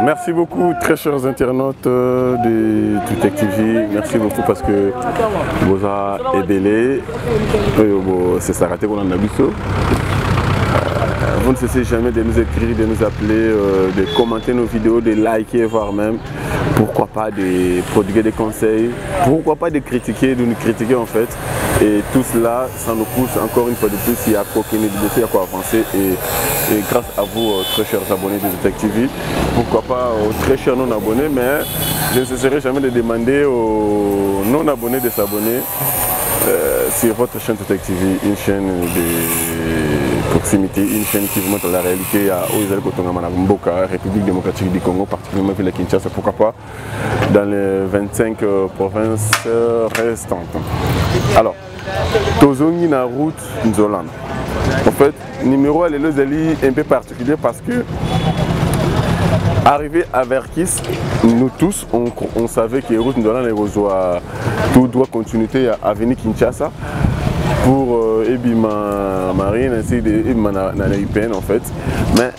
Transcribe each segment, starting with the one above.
Merci beaucoup, très chers internautes de Tutech TV. Merci beaucoup parce que vous avez aidé. C'est ça, raté qu'on en a vu. Vous ne cessez jamais de nous écrire, de nous appeler, de commenter nos vidéos, de liker, voire même, pourquoi pas de prodiguer des conseils, pourquoi pas de critiquer, de nous critiquer en fait. Et tout cela, ça nous pousse encore une fois de plus, il y a quoi qu'il y a quoi avancer. Et grâce à vous, très chers abonnés de Tutech TV, pourquoi pas aux très chers non abonnés, mais je ne cesserai jamais de demander aux non abonnés de s'abonner sur votre chaîne Tutech TV, une chaîne de proximité, une chaîne qui vous montre la réalité à Mboka, République démocratique du Congo, particulièrement ville de Kinshasa, pourquoi pas dans les 25 provinces restantes. Alors, Tozongi na route Nzolana. En fait, numéro elle est un peu particulier parce que arrivé à Verkis, nous tous, on savait que route Nzolana tout doit continuer à avenir Kinshasa pour Ebima Marine ainsi de Ebima Nanaïpen en fait. Mais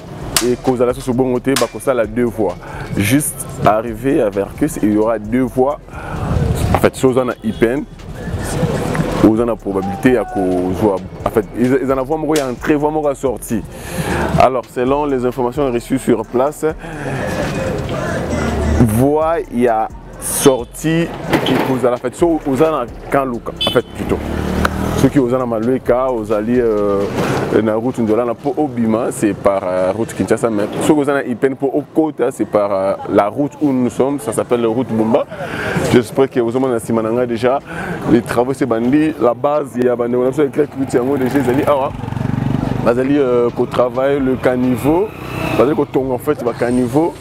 et cause à la source bon côté, ça a deux voies. Juste arrivé à Verkis, il y aura deux voies. En fait, chose en Ipen. Vous avez la probabilité à en fait, ils en ont voie entrée, voie sortie. Alors, selon les informations reçues sur place, voie il y a sortie qui vous a la fait, soit vous avez Kanluka, en fait plutôt. Ceux qui ont Malueka, aux alliés la route Ndolana pour Obima, c'est par route Kinshasa. Mais ceux qui ont Ipen pour Okota, c'est par la route où nous sommes, ça s'appelle la route Bumba. J'espère que vous avez Simananga déjà. Les travaux c'est bandit, la base, il y a bandit, on a fait déjà, Bazali qu'on travaille le caniveau, bazali qu'on tombe en fait le caniveau,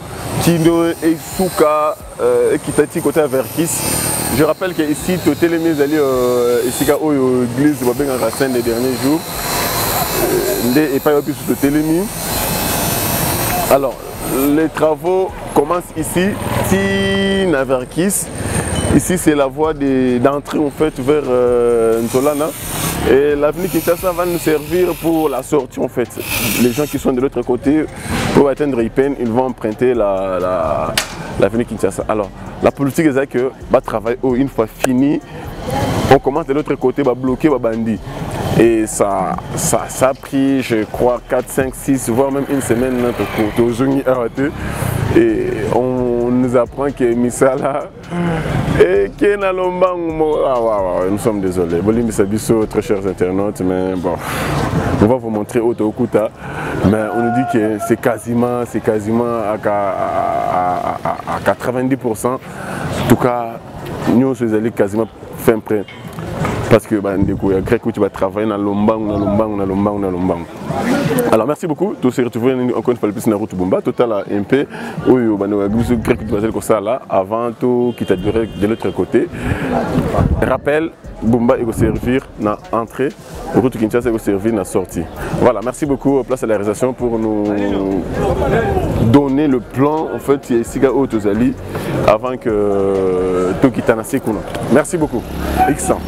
Kino et Souka et Kitati côté Verkis. Je rappelle qu'ici, tout est les mises allées ici à l'église de la Racine les derniers jours. Et pas plus sur le télémi. Alors, les travaux commencent ici, à Verkis. Ici, c'est la voie d'entrée en fait vers Ntolana. Et l'avenue Kinshasa va nous servir pour la sortie en fait. Les gens qui sont de l'autre côté, pour atteindre Ipen, ils vont emprunter l'avenue Kinshasa. Alors, la politique est que travail une fois fini, on commence de l'autre côté, bloquer les bandits. Et ça a pris, je crois, 4, 5, 6, voire même une semaine pour et on nous apprend que Misala et Kenalomba, nous sommes désolés. Très chers internautes, mais bon, on va vous montrer Otokuta, mais on nous dit que c'est quasiment à 90%. En tout cas, nous sommes quasiment fin prêt. Parce que il y a grec qui va travailler dans Lombang. Alors merci beaucoup. Tous se retrouver encore une fois plus dans la route Bumba. Total MP. Oui, grec qui va faire comme ça là avant tout qui t'a duré de l'autre côté. Rappel, Bumba il va servir dans l'entrée. Route Kinshasa il va servir dans la sortie. Voilà, merci beaucoup. Place à la réalisation pour nous donner le plan en fait ici à Haute-Zali avant que tout quitte na sekuna. Merci beaucoup. Excellent.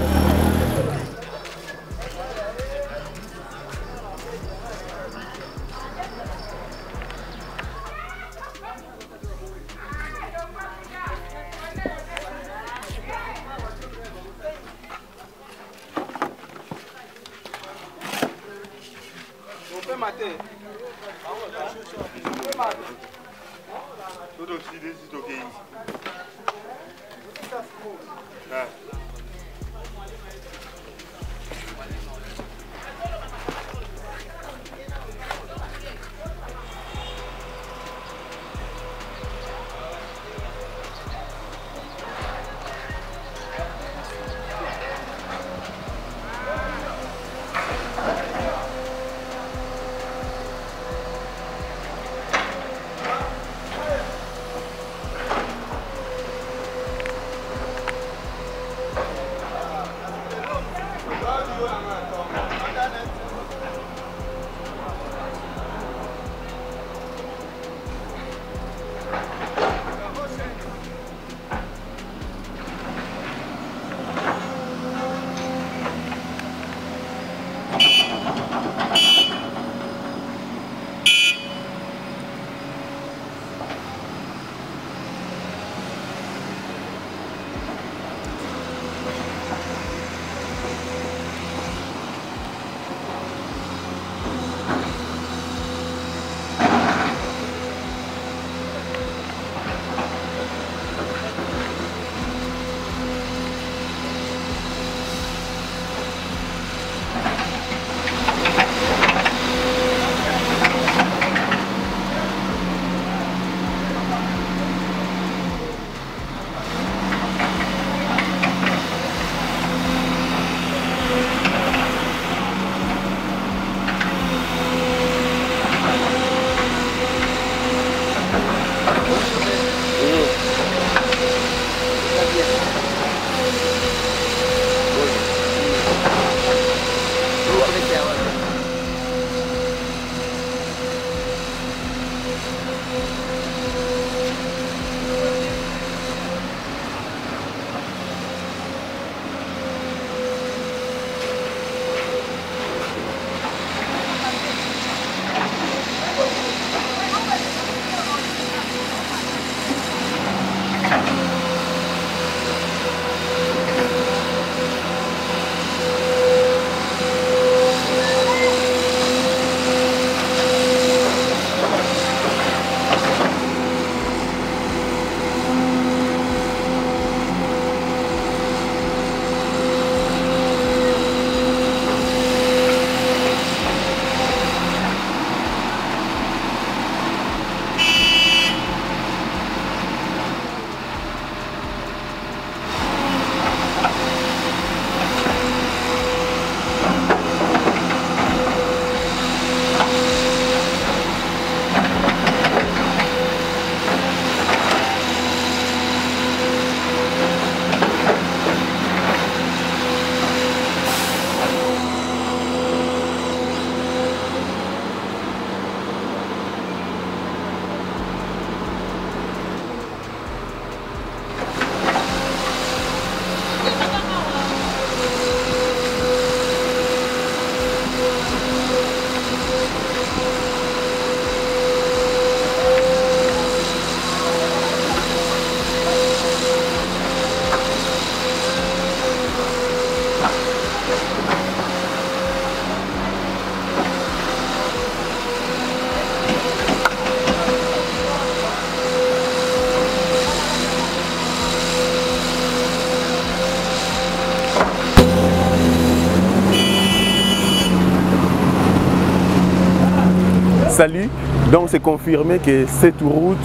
salue. Donc c'est confirmé que cette route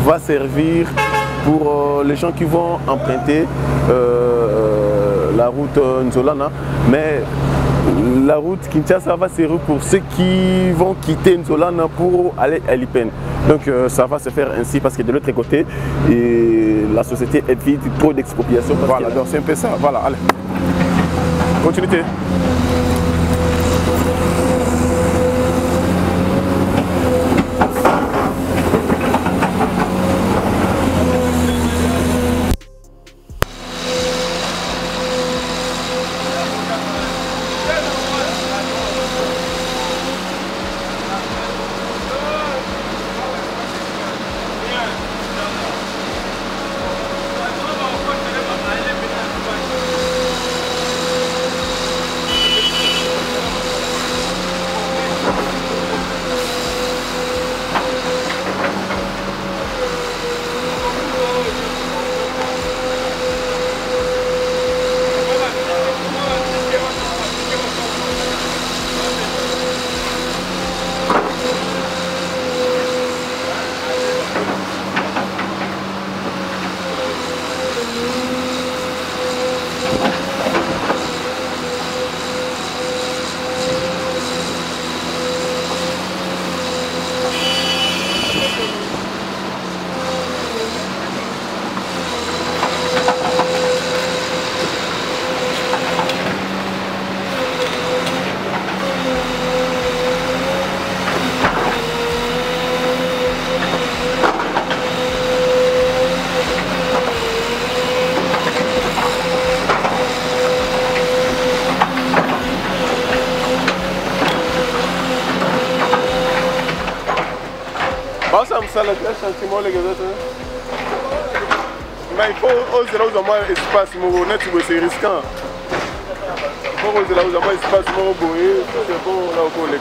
va servir pour les gens qui vont emprunter la route Nzolana, mais la route Kinshasa va servir pour ceux qui vont quitter Nzolana pour aller à Lipen. Donc ça va se faire ainsi parce que de l'autre côté, la société évite trop d'expropriation. Voilà, donc c'est un peu ça. Voilà, allez. Continuité. Mais il faut oser là où on a espace, c'est risquant. Il faut oser là où on a espace, c'est bon là où on est.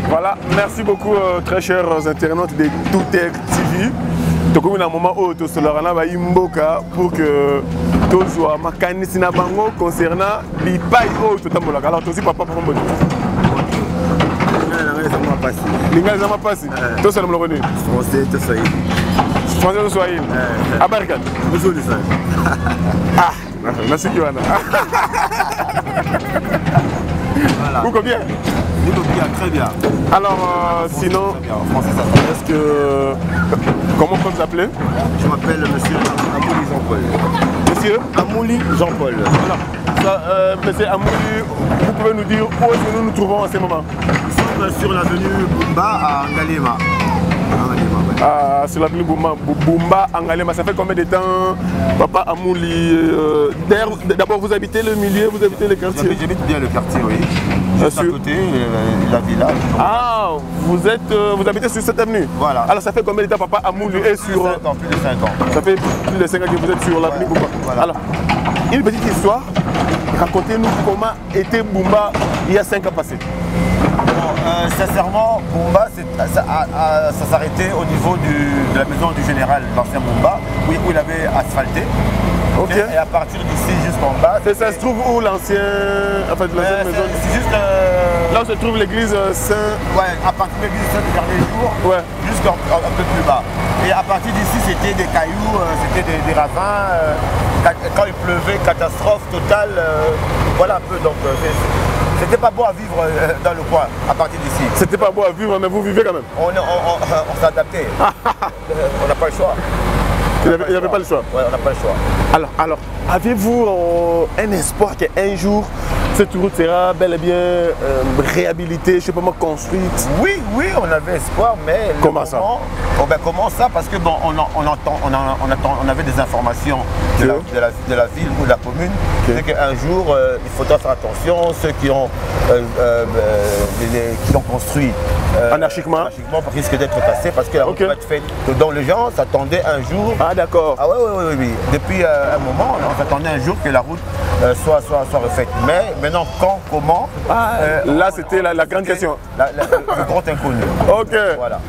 Voilà, merci beaucoup très chers internautes de Toutech TV. Donc on a un moment où tout cela va imboka pour que tout soit makanisi na bango concernant les pailles où tout tambola. Alors toi aussi papa pour moi. Linga zama passi. Tout ça le monde connaît. Français tout ça. Français tout ça. Abarkat. Bonjour les frères. Ah, merci Kiwana. Voilà. Vous combien? Bien, très bien. Alors, sinon, est-ce que... Comment on peut vous appeler? Je m'appelle monsieur Amouli Jean-Paul. Monsieur Amouli Jean-Paul. Voilà. Monsieur Amouli, vous pouvez nous dire où est-ce que nous nous trouvons en ce moment? Nous sommes sur l'avenue Bumba à Ngalema. Sur l'avenue Bumba à Ngalema. Ça fait combien de temps, papa Amouli? D'abord, vous habitez le milieu, vous habitez le quartier? J'habite bien le quartier, oui. Juste à côté, la villa. Ah, vous habitez sur cette avenue? Voilà. Alors ça fait combien de temps papa Amouli est sur... Plus de 5 ans. Ça fait plus de 5 ans que vous êtes sur l'avenue Bumba. Voilà. Alors, une petite histoire. Racontez-nous comment était Bumba il y a 5 ans passés. Bon, sincèrement, Bumba, ça s'arrêtait au niveau de la maison du général, l'ancien Bumba, où il avait asphalté. Okay. Et à partir d'ici jusqu'en bas. Et ça se trouve où l'ancien. En fait, l'ancienne maison? C'est juste. Là où se trouve l'église Saint. Ouais, à partir de l'église Saint du dernier jour, ouais. Jusqu'un peu plus bas. Et à partir d'ici, c'était des cailloux, c'était des ravins. Quand il pleuvait, catastrophe totale. Voilà un peu. Donc, c'était pas beau à vivre dans le coin à partir d'ici. C'était pas beau à vivre, mais vous vivez quand même. On s'est adapté. On n'a pas le choix. Il n'y avait pas le choix. Ouais, on n'a pas le choix. Alors avez-vous un espoir qu'un jour cette route sera bel et bien réhabilitée, je ne sais pas moi, construite? Oui, on avait espoir, mais comment ça? Comment ça? Parce que bon, on avait des informations de la ville ou de la commune, c'est qu'un jour il faudra faire attention, ceux qui ont construit anarchiquement risquent d'être cassés parce que la route va être faite. Donc les gens s'attendaient un jour. Ah d'accord. Ah oui. Depuis un moment, on s'attendait un jour que la route soit refaite. Mais maintenant, quand, comment? Là, c'était la grande question. Le grand inconnu. Ok. Voilà.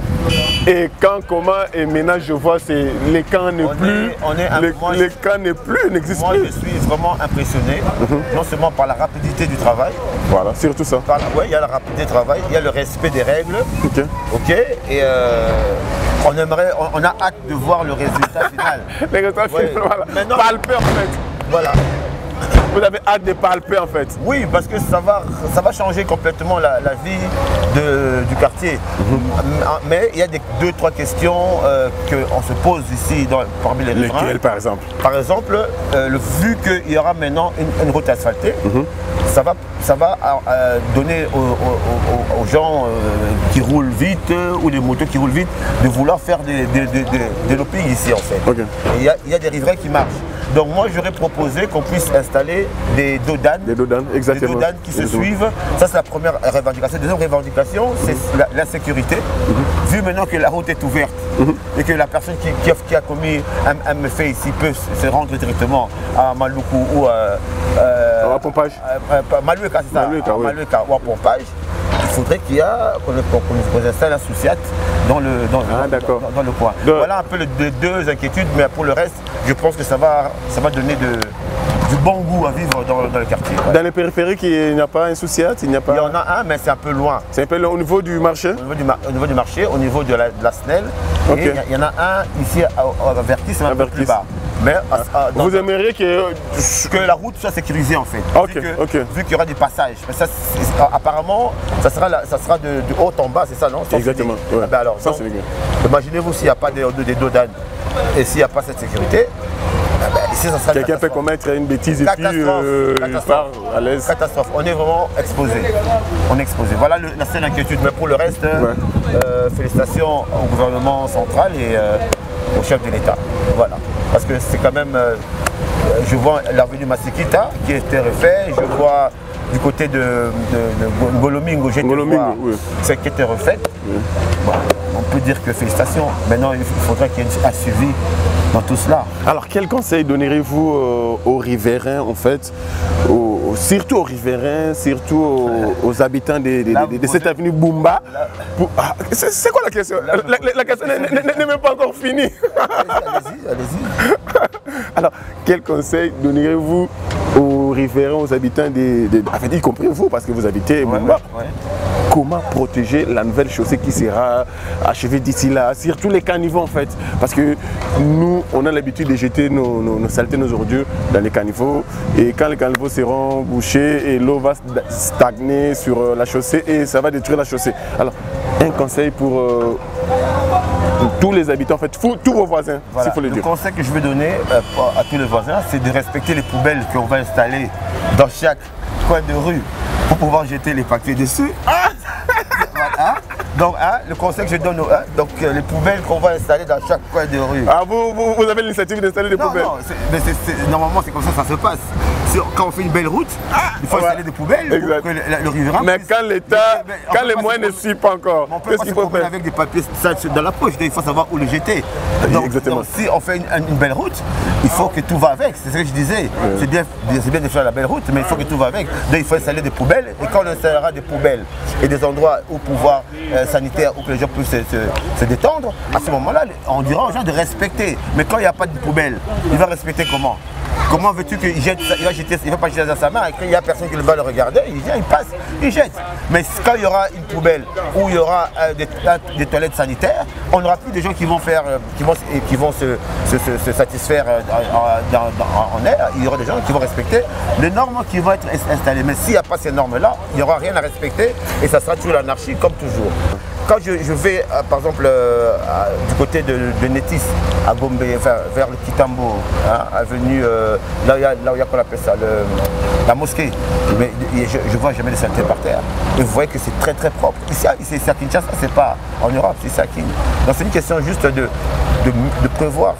Et quand, comment, et maintenant je vois, c'est les camps n'est plus. Les camps n'est plus, n'existent plus. Moi, je suis vraiment impressionné, non seulement par la rapidité du travail. Voilà, surtout ça. Oui, il y a la rapidité du travail, il y a le respect des règles. Ok. Et on a hâte de voir le résultat final. Le résultat final, voilà. Maintenant, palper en fait. Voilà. Vous avez hâte de palper en fait. Oui, parce que ça va changer complètement la vie du quartier. Mais il y a 2-3 questions qu'on se pose ici parmi les riverains. Lesquelles par exemple? Par exemple, vu qu'il y aura maintenant une route asphaltée, ça va donner aux gens qui roulent vite ou les motos qui roulent vite de vouloir faire des loopings ici en fait. Et il y a des riverains qui marchent. Donc moi j'aurais proposé qu'on puisse installer des dodanes. Des dodanes, exactement. Des dodanes qui se suivent. Ça c'est la première revendication. La deuxième revendication, c'est l'insécurité. Vu maintenant que la route est ouverte et que la personne qui a commis un méfait ici peut se rendre directement à Maluku ou à Pompage. Maluka, c'est ça. Maluka ou à Pompage. Il faudrait qu'on installe un sous-siat dans le coin. Voilà un peu les 2 inquiétudes, mais pour le reste, je pense que ça va donner du bon goût à vivre dans le quartier. Ouais. Dans les périphériques, il n'y a pas un sous-siat? Il y en a un, mais c'est un peu loin. C'est un peu loin au niveau du marché? Au niveau du marché, au niveau de la SNEL. Et il y en a un ici à Vertis, c'est un peu plus bas. Mais vous aimeriez que la route soit sécurisée en fait. Vu qu'il y aura des passages. Mais ça, apparemment, ça sera de haut en bas, c'est ça, non? Exactement. Ouais. Alors, imaginez-vous s'il n'y a pas des dodanes et s'il n'y a pas cette sécurité. Quelqu'un peut commettre une bêtise et puis il part à l'aise. Catastrophe. On est vraiment exposé. Voilà la seule inquiétude. Mais pour le reste, félicitations au gouvernement central et au chef de l'État. Voilà. Parce que c'est quand même, je vois l'avenue Masikita qui était refait, je vois du côté de Ngolomingo, c'est qui était refaite. Bon, on peut dire que félicitations. Maintenant, il faudrait qu'il y ait un suivi dans tout cela. Alors, quel conseil donnerez-vous aux riverains, en fait, aux surtout aux riverains, surtout aux habitants de cette avenue Bumba. C'est quoi la question? La question n'est même pas encore finie. Allez-y. Alors, quel conseil donnerez-vous aux riverains, aux habitants, y compris vous, parce que vous habitez Bumba? Comment protéger la nouvelle chaussée qui sera achevée d'ici là, surtout les caniveaux en fait, parce que nous on a l'habitude de jeter nos saletés, nos ordures dans les caniveaux, et quand les caniveaux seront bouchés et l'eau va stagner sur la chaussée et ça va détruire la chaussée. Alors un conseil pour tous les habitants, en fait, tous vos voisins, voilà. s'il faut le dire. Le conseil que je veux donner à tous les voisins, c'est de respecter les poubelles qu'on va installer dans chaque coin de rue pour pouvoir jeter les papiers dessus. Voilà. Donc, le conseil que je donne, les poubelles qu'on va installer dans chaque coin de rue. Ah, vous avez l'initiative d'installer des poubelles? Non, normalement c'est comme ça que ça se passe. Quand on fait une belle route, il faut installer des poubelles pour que le riverain. Mais quand l'État, quand les moyens ne suivent pas encore, qu'est-ce qu'il faut faire? Avec des papiers sales dans la poche, il faut savoir où le jeter. Donc, si on fait une belle route, il faut que tout va avec. C'est ce que je disais. C'est bien de faire la belle route, mais il faut que tout va avec. Donc il faut installer des poubelles. Et quand on installera des poubelles et des endroits où pouvoir sanitaire, où que les gens puissent se détendre, à ce moment-là, on dira aux gens de respecter. Mais quand il n'y a pas de poubelle, il va respecter comment? Comment veux-tu qu'il jette? Il ne va pas jeter dans sa main, et quand il n'y a personne qui va le regarder, il vient, il passe, il jette. Mais quand il y aura une poubelle où il y aura des toilettes sanitaires, on n'aura plus de gens qui vont se satisfaire en air. Il y aura des gens qui vont respecter les normes qui vont être installées. Mais s'il n'y a pas ces normes-là, il n'y aura rien à respecter et ça sera toujours l'anarchie comme toujours. Quand je vais, par exemple, du côté de Nétis, à Gombe, vers le Kitambo, avenue, là où il y a qu'on appelle ça, la mosquée, mais je vois jamais de saleté par terre. Et vous voyez que c'est très très propre. Ici à Kinshasa, c'est pas en Europe, c'est à Kin. Donc c'est une question juste de prévoir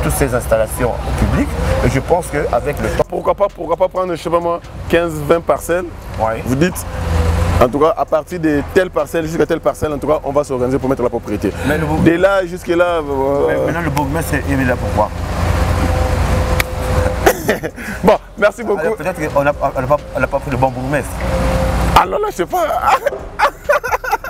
toutes ces installations publiques. Et je pense qu'avec le temps... Pourquoi pas prendre, je sais pas moi, 15-20 parcelles, vous dites. En tout cas, à partir de telle parcelle jusqu'à telle parcelle, en tout cas, on va s'organiser pour mettre la propriété. Dès là jusque là. Maintenant, le bourgmestre est là pourquoi? Bon, merci beaucoup. Peut-être qu'on n'a pas pris le bon bourgmestre. Ah non, là, je sais pas.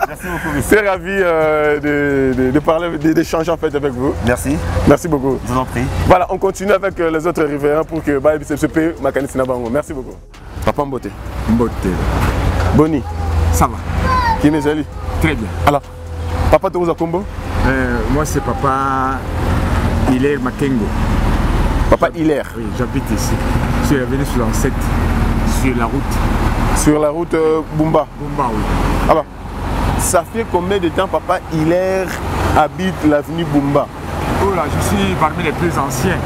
Merci beaucoup, monsieur. C'est ravi de parler, d'échanger en fait avec vous. Merci. Merci beaucoup. Je vous en prie. Voilà, on continue avec les autres riverains pour que BCP Makani Sinabango. Merci beaucoup. Papa Mbote. Mbote. Boni. Ça va. Qui est Zali? Très bien. Alors, papa Tourouza Kombo? Moi c'est papa Hilaire Makengo. Papa Hilaire? Oui, j'habite ici. Je suis revenu sur l'ancêtre, sur la route. Sur la route Bumba? Bumba, oui. Alors, ça fait combien de temps papa Hilaire habite l'avenue Bumba? Oh là, je suis parmi les plus anciens.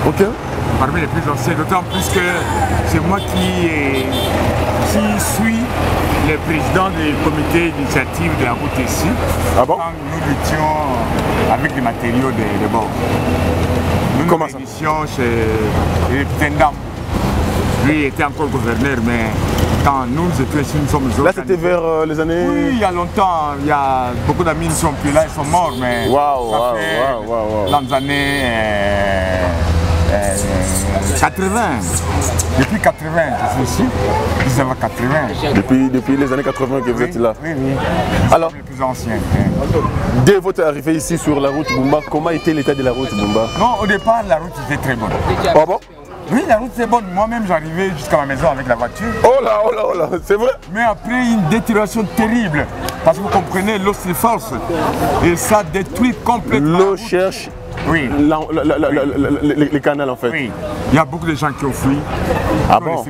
Ok. Parmi les plus anciens, d'autant plus que c'est moi qui suis le président du comité d'initiative de la route ici. Ah bon? Quand nous étions avec des matériaux de bord. Comment ça? Nous étions chez le Tendam. Lui était encore gouverneur, mais quand nous étions ici, nous sommes autres. Là, c'était vers les années... Oui, il y a longtemps. Il y a beaucoup d'amis qui sont plus là, ils sont morts, mais dans les années 80. Depuis 80, je suis ici. 1980. Depuis les années 80 que vous êtes là. Oui, oui. Alors, les plus anciens. Dès votre arrivée ici sur la route Bumba, comment était l'état de la route Bumba? Non, au départ, la route était très bonne. Ah bon? Oui, la route c'est bonne. Moi-même, j'arrivais jusqu'à ma maison avec la voiture. Oh là, oh là, oh là, c'est vrai? Mais après, une détérioration terrible. Parce que vous comprenez, l'eau c'est force. Et ça détruit complètement. L'eau cherche les canaux en fait. Oui. Il y a beaucoup de gens qui ont fui. Ah bon?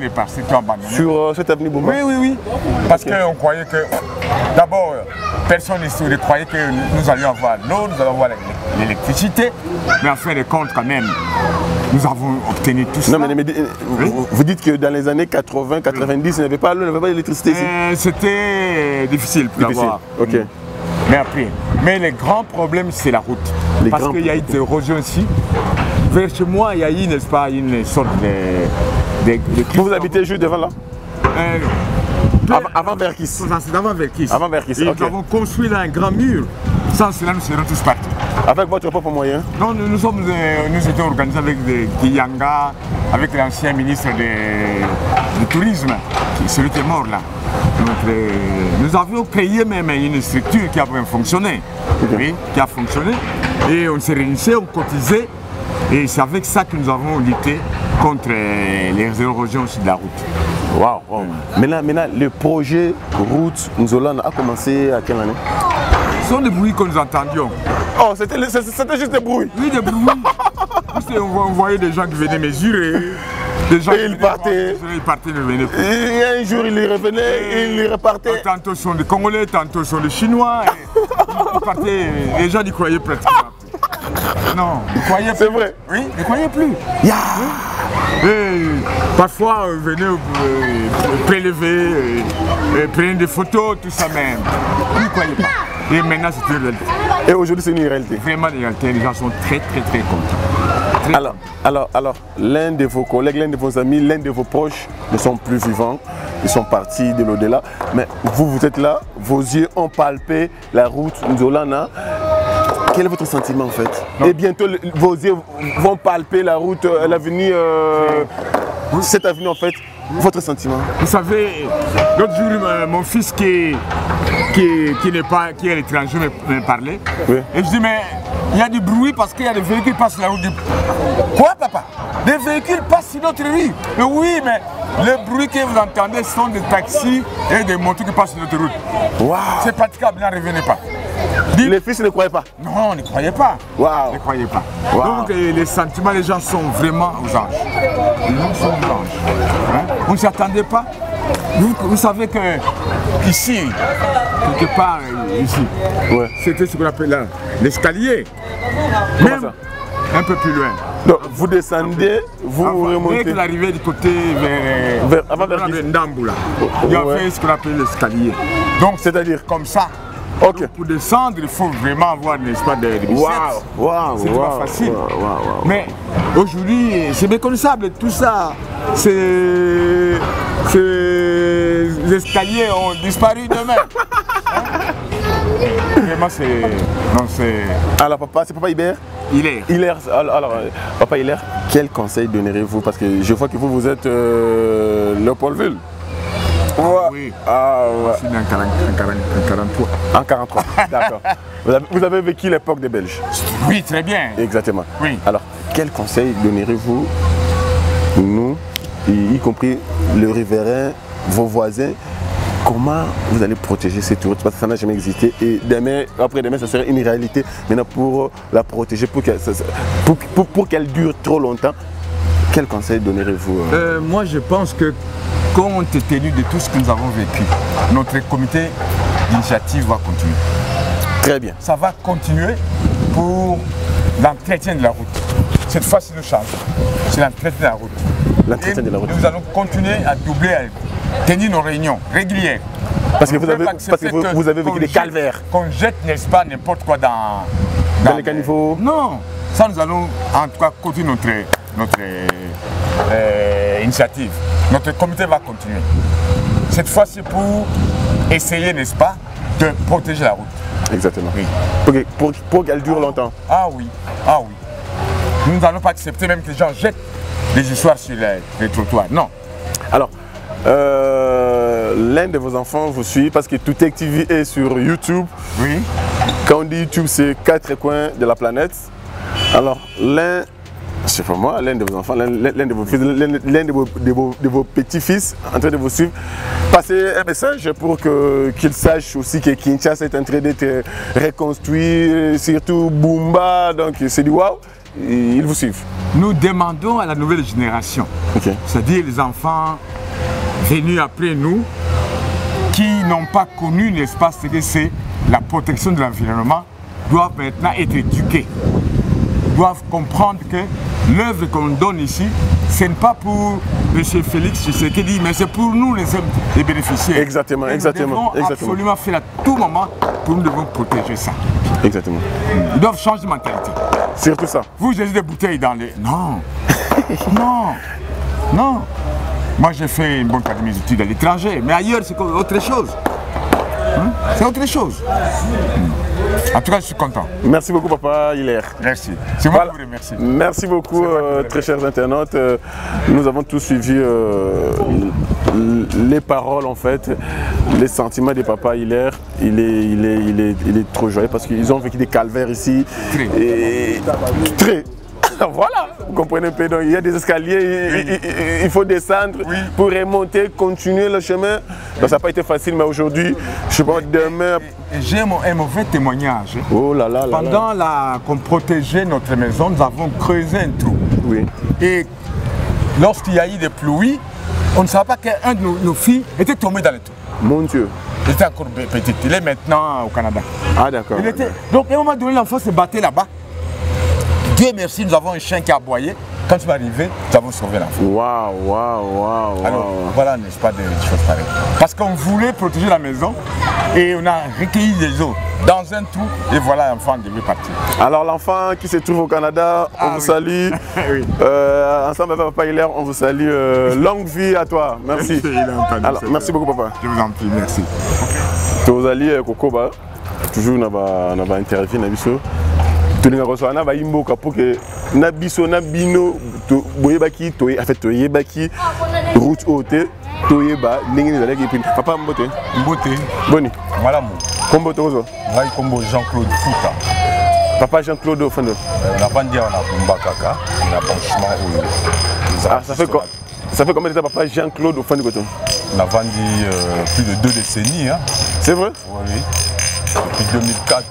Sur cette avenue Bumba? Oui, oui, oui. Parce qu'on croyait que, d'abord, personne ici ne croyait que nous allions avoir l'eau, nous allions avoir l'électricité. Mais en fin de compte, quand même, nous avons obtenu tout ça. Non, mais vous dites que dans les années 80, 90, il n'y avait pas l'eau, il n'y avait pas d'électricité ici? C'était difficile pour l'avoir. Ok. Mais après, le grand problème, c'est la route. Parce qu'il y a eu des érosions ici. Vers chez moi, il y a eu, n'est-ce pas, une sorte de vous habitez juste devant là? Avant Verkis. C'est avant Verkis. Avant Verkis, Et ok. nous avons construit là un grand mur. Sans cela, nous serons tous partis. Avec votre propre moyen? Non, nous étions organisés avec des Yanga, avec l'ancien ministre du Tourisme, celui qui est mort là. Donc, nous avions créé même une structure qui a bien fonctionné. Oui, qui a fonctionné. Et on s'est réunis, on cotisait. Et c'est avec ça que nous avons lutté contre les érosions aussi de la route. Waouh! Wow. Maintenant, le projet Route Nzolana a commencé à quelle année? Ce sont des bruits que nous entendions. Oh, c'était juste des bruits. Oui, des bruits. On voyait des gens qui venaient mesurer. Des gens et ils partaient. Ils partaient, ils venaient. Et un jour, ils revenaient, ils repartaient. Tantôt sont des Congolais, tantôt sont des Chinois. Ils partaient. Les gens n'y croyaient pratiquement. Non, ils croyaient plus. C'est vrai? Oui, ils ne croyaient plus. Yeah. Et parfois, ils venaient prélever, prendre des photos, tout ça même. Ils ne croyaient pas. Et maintenant, c'est une réalité. Et aujourd'hui, c'est une réalité. Vraiment, une réalité. Les gens sont très contents. Alors, l'un de vos collègues, l'un de vos amis, l'un de vos proches ne sont plus vivants. Ils sont partis de l'au-delà. Mais vous êtes là, vos yeux ont palpé la route Nzolana. Quel est votre sentiment en fait? Non. Et bientôt, vos yeux vont palper la route, l'avenue, cette avenue en fait. Votre sentiment? Vous savez, l'autre jour, mon fils qui est l'étranger me parlait. Oui. Et je dis, mais il y a du bruit parce qu'il y a des véhicules qui passent sur la route. Quoi, papa? Des véhicules passent sur notre rue. Mais oui, mais le bruit que vous entendez sont des taxis et des motos qui passent sur notre route. Wow. C'est praticable, n'en revenez pas. Les fils ne croyaient pas? Non, ne croyaient pas. Wow. Ne croyaient pas. Wow. Donc les sentiments, les gens sont vraiment aux anges. Les gens sont aux anges. Hein? On ne s'y attendait pas. Vous savez que ici, quelque part ici, ouais. C'était ce qu'on appelle là l'escalier. Même un peu plus loin. Donc vous descendez, vous remontez. Dès que l'arrivée du côté vers Ndamboula, il y avait ce qu'on appelle l'escalier. Donc c'est-à-dire comme ça. Okay. Pour descendre, il faut vraiment avoir, n'est-ce pas, des biceps. C'est pas facile. Mais aujourd'hui, c'est méconnaissable. Tout ça, les escaliers ont disparu demain. Hein? Vraiment, c'est... Alors, papa, c'est papa Hibert? Hilaire. Alors, papa Hilaire, quel conseil donnerez-vous? Parce que je vois que vous êtes Léopoldville. Ouais. Oui. Ouais. Je suis né en 43. En 43, d'accord. Vous avez vécu l'époque des Belges? Oui, très bien. Exactement. Oui. Alors, quel conseil donnerez-vous, nous, y compris le riverain, vos voisins, comment vous allez protéger cette route? Parce que ça n'a jamais existé. Et demain, après-demain, ça serait une réalité. Maintenant, pour la protéger, pour qu'elle dure trop longtemps, quel conseil donnerez-vous? Moi, je pense que, compte tenu de tout ce que nous avons vécu, notre comité d'initiative va continuer. Très bien. Ça va continuer pour l'entretien de la route. Cette fois-ci, nous changeons. C'est l'entretien de la route. L'entretien de la route. Nous allons continuer à doubler, à tenir nos réunions régulières. Parce que vous avez vécu des calvaires. Qu'on jette, n'est-ce pas, n'importe quoi dans les caniveaux. Non. Ça, nous allons en tout cas continuer notre initiative. Notre comité va continuer. Cette fois-ci pour essayer, n'est-ce pas, de protéger la route. Exactement. Oui. Pour qu'elle dure longtemps. Ah oui. Nous n'allons pas accepter même que les gens jettent des histoires sur les trottoirs. Non. Alors, l'un de vos enfants vous suit parce que tout activé est sur YouTube. Oui. Quand on dit YouTube, c'est 4 coins de la planète. Alors, c'est pas moi, l'un de vos enfants, l'un de vos fils, l'un de vos petits-fils en train de vous suivre, passez un message pour qu'ils sachent aussi que Kinshasa est en train d'être reconstruit, surtout Bumba, donc c'est du waouh, ils vous suivent. Nous demandons à la nouvelle génération, c'est-à-dire les enfants venus après nous, qui n'ont pas connu l'espace, c'est la protection de l'environnement, doivent maintenant être éduqués. Doivent comprendre que l'œuvre qu'on donne ici, ce n'est pas pour M. Félix Tshisekedi, mais c'est pour nous les bénéficiaires. Exactement, exactement. Nous devons absolument faire à tout moment pour nous devons protéger ça. Exactement. Ils doivent changer de mentalité. Surtout ça. Vous jetez des bouteilles dans les... Non. Non. Moi, j'ai fait une bonne partie de mes études à l'étranger, mais ailleurs, c'est autre chose. Hein? C'est autre chose. En tout cas, je suis content. Merci beaucoup, Papa Hilaire. Merci. C'est moi qui vous remercie. Merci beaucoup, très chers internautes. Nous avons tous suivi les paroles, en fait, les sentiments des Papa Hilaire. Il est trop joyeux parce qu'ils ont vécu des calvaires ici. Très. Voilà, vous comprenez un peu, donc il y a des escaliers, il faut descendre pour remonter, continuer le chemin. Donc ça n'a pas été facile, mais aujourd'hui, je sais pas, demain... J'ai un mauvais témoignage. Oh là là là. Pendant qu'on protégeait notre maison, nous avons creusé un trou. Oui. Et lorsqu'il y a eu des pluies, on ne savait pas qu'un de nos filles était tombé dans le trou. Mon Dieu. Il était encore petit, il est maintenant au Canada. Ah d'accord. Donc à un moment donné, l'enfant se battait là-bas. Dieu merci, nous avons un chien qui a aboyé. Quand tu vas arriver, nous avons sauvé l'enfant. Waouh. Alors voilà, n'est-ce pas, des choses pareilles. Parce qu'on voulait protéger la maison et on a recueilli les eaux dans un trou et voilà, l'enfant devait partir. Alors l'enfant qui se trouve au Canada, on vous salue. Oui. Ensemble avec Papa Hilaire, on vous salue. Longue vie à toi. Merci. Alors, merci beaucoup, Papa. Je vous en prie, merci. Vous allez Kokoba, toujours dans une interview. Tolinga kosana ba imboka pour que na biso na bino boyebaki to en fait toyebaki route haute toyeba ndenge ezalaki puis papa mbote boni voilà mo kombo tozo ngai kombo Jean-Claude Fouta papa Jean-Claude Fando na bandia na Bumbakaka na franchement ça fait combien de temps papa Jean-Claude Fando koto na vandi plus de 2 décennies hein. C'est vrai? Oui. Depuis 2004,